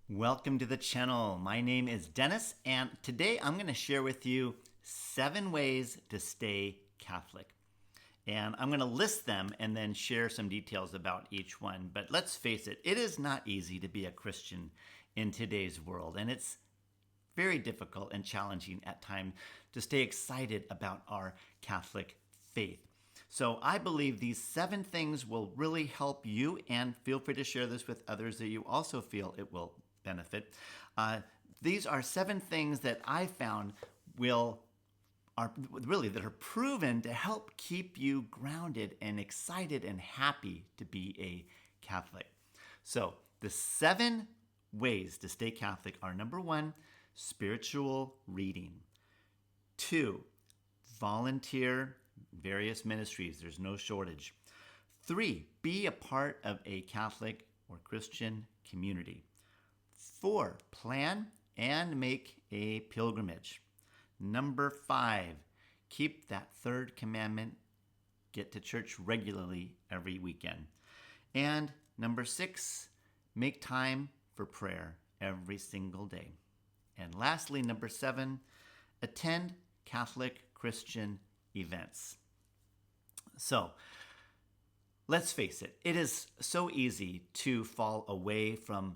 Welcome to the channel. My name is Dennis, and today I'm going to share with you 7 ways to stay Catholic. And I'm going to list them and then share some details about each one. But let's face it, it is not easy to be a Christian in today's world, and it's very difficult and challenging at times to stay excited about our Catholic faith. So I believe these 7 things will really help you, and feel free to share this with others that you also feel it will benefit. These are 7 things that I found that are proven to help keep you grounded and excited and happy to be a Catholic. So the 7 ways to stay Catholic are: number 1, spiritual reading; 2, volunteer various ministries. There's no shortage. 3, be a part of a Catholic or Christian community. 4, plan and make a pilgrimage. Number 5, keep that 3rd commandment, get to church regularly every weekend. And number 6, make time for prayer every single day. And lastly, number 7, attend Catholic Christian events. So, let's face it, it is so easy to fall away from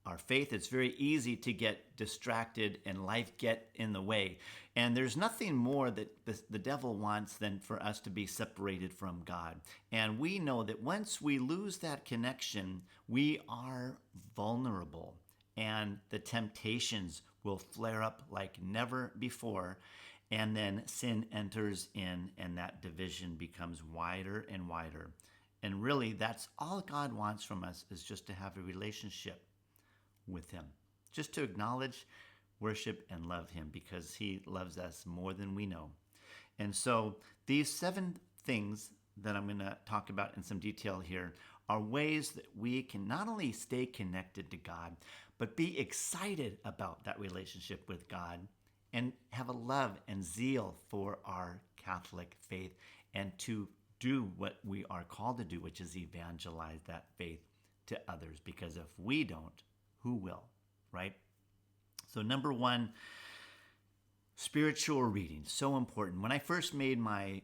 our faith. It's very easy to get distracted and life get in the way. And there's nothing more that the devil wants than for us to be separated from God. And we know that once we lose that connection, we are vulnerable, and the temptations will flare up like never before. And then sin enters in, and that division becomes wider and wider. And really, that's all God wants from us, is just to have a relationship with him, just to acknowledge, worship, and love him, because he loves us more than we know. And so these 7 things that I'm going to talk about in some detail here are ways that we can not only stay connected to God, but be excited about that relationship with God and have a love and zeal for our Catholic faith, and to do what we are called to do, which is evangelize that faith to others. Because if we don't, who will, right? So number 1, spiritual reading, so important. When I first made my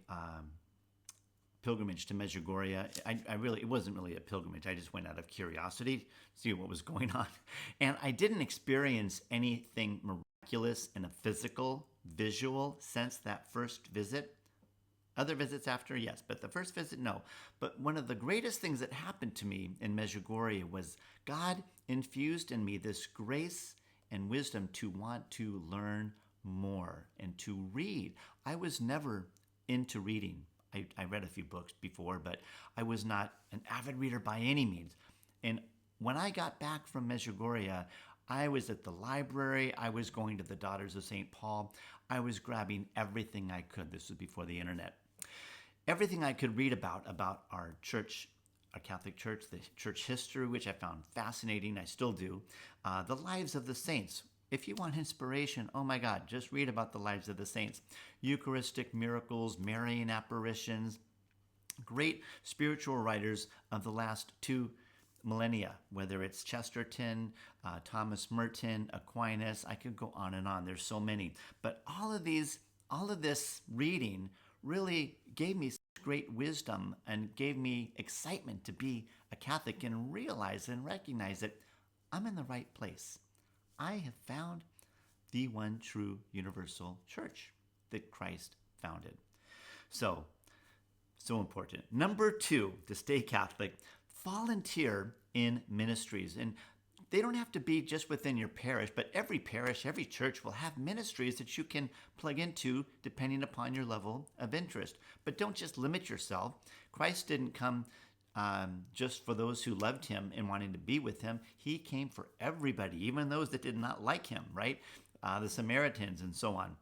pilgrimage to Medjugorje, it wasn't really a pilgrimage. I just went out of curiosity to see what was going on. And I didn't experience anything miraculous in a physical, visual sense that first visit. Other visits after, yes, but the first visit, no. But one of the greatest things that happened to me in Medjugorje was God infused in me this grace and wisdom to want to learn more and to read. I was never into reading. I read a few books before, but I was not an avid reader by any means. And when I got back from Medjugorje, I was at the library. I was going to the Daughters of St. Paul. I was grabbing everything I could. This was before the internet. Everything I could read about our church, our Catholic Church, the church history, which I found fascinating. I still do. The lives of the saints. If you want inspiration, oh my God, just read about the lives of the saints. Eucharistic miracles, Marian apparitions, great spiritual writers of the last 2 millennia, whether it's Chesterton, Thomas Merton, Aquinas. I could go on and on. There's so many. But all of this reading really gave me great wisdom and gave me excitement to be a Catholic, and realize and recognize that I'm in the right place. I have found the one true universal church that Christ founded. So important. Number 2, to stay Catholic, volunteer in ministries. And they don't have to be just within your parish, but every parish, every church will have ministries that you can plug into depending upon your level of interest. But don't just limit yourself. Christ didn't come just for those who loved him and wanted to be with him. He came for everybody, even those that did not like him, right? The Samaritans and so on.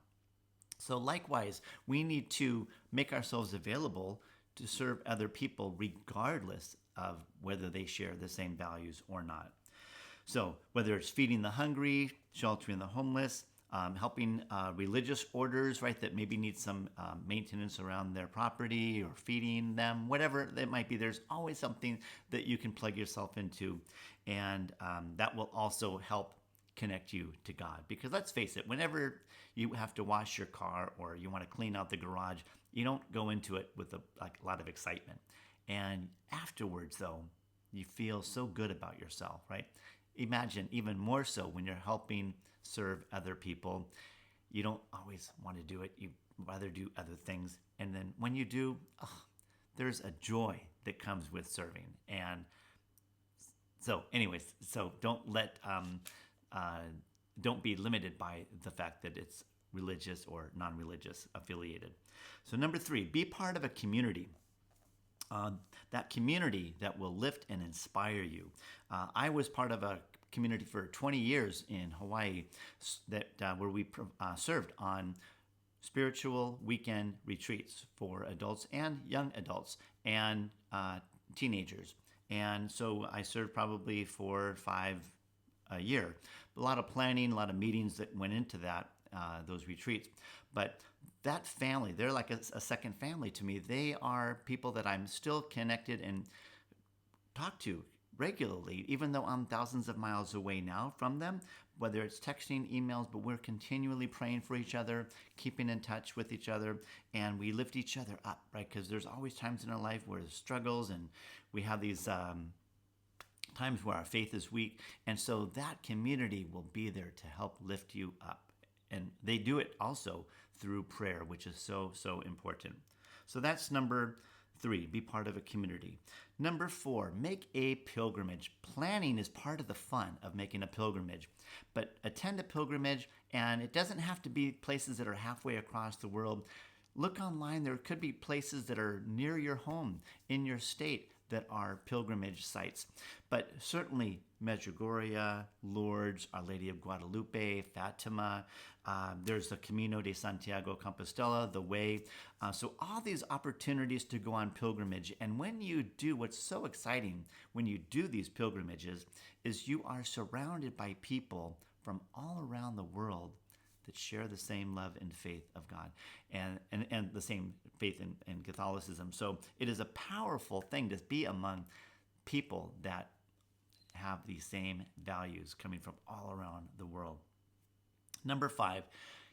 So likewise, we need to make ourselves available to serve other people regardless of whether they share the same values or not. So whether it's feeding the hungry, sheltering the homeless, helping religious orders, right, that maybe need some maintenance around their property or feeding them, whatever it might be. There's always something that you can plug yourself into, and that will also help connect you to God. Because let's face it, whenever you have to wash your car or you want to clean out the garage, you don't go into it with a lot of excitement. And afterwards, though, you feel so good about yourself, right? Imagine even more so when you're helping serve other people. You don't always want to do it. You rather do other things. And then when you do, there's a joy that comes with serving. And so, anyways, so don't be limited by the fact that it's religious or non-religious affiliated. So number 3, be part of a community. That community that will lift and inspire you. I was part of a community for 20 years in Hawaii where we served on spiritual weekend retreats for adults and young adults and teenagers. And so I served probably 4 or 5 a year. A lot of planning, a lot of meetings that went into those retreats. But that family, they're like a second family to me. They are people that I'm still connected and talk to regularly, even though I'm thousands of miles away now from them, whether it's texting, emails, but we're continually praying for each other, keeping in touch with each other, and we lift each other up, right? Because there's always times in our life where there's struggles, and we have these times where our faith is weak, and so that community will be there to help lift you up. And they do it also through prayer, which is so, so important. So that's number 3, be part of a community. Number 4, make a pilgrimage. Planning is part of the fun of making a pilgrimage. But attend a pilgrimage, and it doesn't have to be places that are halfway across the world. Look online. There could be places that are near your home, in your state, that are pilgrimage sites. But certainly Medjugorje, Lourdes, Our Lady of Guadalupe, Fatima, there's the Camino de Santiago Compostela, the Way. So all these opportunities to go on pilgrimage. And when you do, what's so exciting when you do these pilgrimages is you are surrounded by people from all around the world that share the same love and faith of God and the same faith in Catholicism. So it is a powerful thing to be among people that have these same values coming from all around the world. Number 5,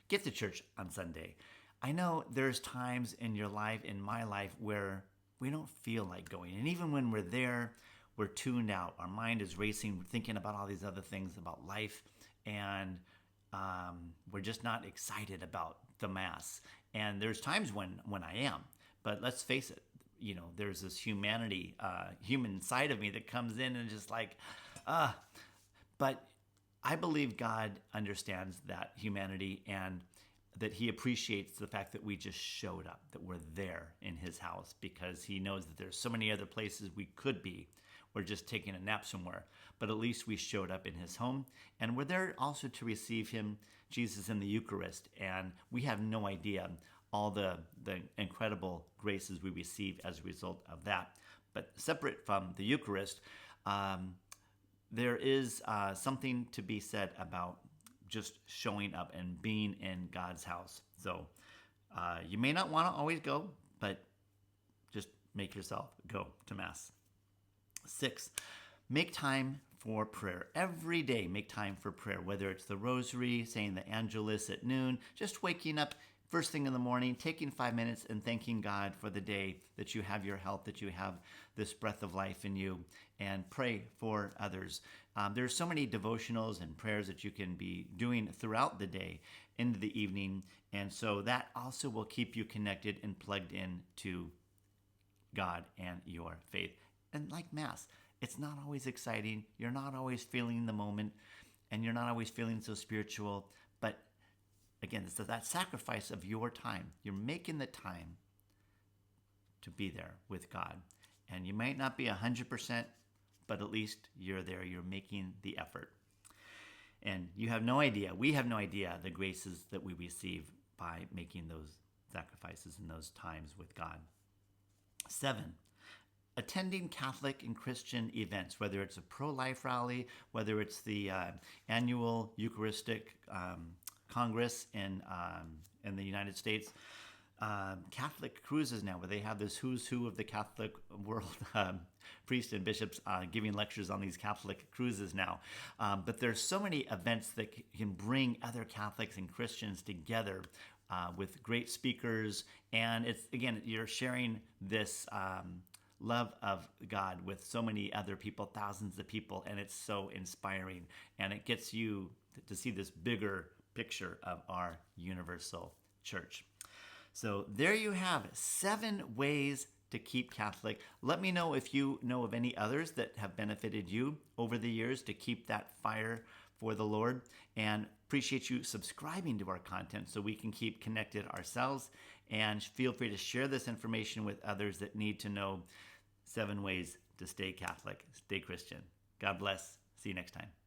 get to church on Sunday. I know there's times in your life, in my life, where we don't feel like going. And even when we're there, we're tuned out. Our mind is racing, thinking about all these other things about life, and we're just not excited about the Mass. And there's times when I am, but let's face it, there's this human side of me that comes in and just like, but I believe God understands that humanity and that he appreciates the fact that we just showed up, that we're there in his house, because he knows that there's so many other places we could be. We're just taking a nap somewhere. But at least we showed up in his home, and we're there also to receive him, Jesus, in the Eucharist. And we have no idea all the incredible graces we receive as a result of that. But separate from the Eucharist, there is something to be said about just showing up and being in God's house. So you may not want to always go, but just make yourself go to Mass. 6, make time for prayer. Every day, make time for prayer, whether it's the rosary, saying the Angelus at noon, just waking up first thing in the morning, taking 5 minutes and thanking God for the day, that you have your health, that you have this breath of life in you, and pray for others. There's so many devotionals and prayers that you can be doing throughout the day into the evening, and so that also will keep you connected and plugged in to God and your faith. And like Mass, it's not always exciting. You're not always feeling the moment, and you're not always feeling so spiritual. But again, it's that sacrifice of your time. You're making the time to be there with God. And you might not be 100%, but at least you're there. You're making the effort. And you have no idea, we have no idea the graces that we receive by making those sacrifices in those times with God. 7, attending Catholic and Christian events, whether it's a pro-life rally, whether it's the annual Eucharistic Congress in the United States, Catholic cruises now, where they have this who's who of the Catholic world, priests and bishops giving lectures on these Catholic cruises now. But there's so many events that can bring other Catholics and Christians together with great speakers. And it's, again, you're sharing this love of God with so many other people, thousands of people, and it's so inspiring. And it gets you to see this bigger picture of our universal church. So there you have 7 ways to keep Catholic. Let me know if you know of any others that have benefited you over the years to keep that fire for the Lord. And appreciate you subscribing to our content so we can keep connected ourselves. And feel free to share this information with others that need to know 7 ways to stay Catholic, stay Christian. God bless. See you next time.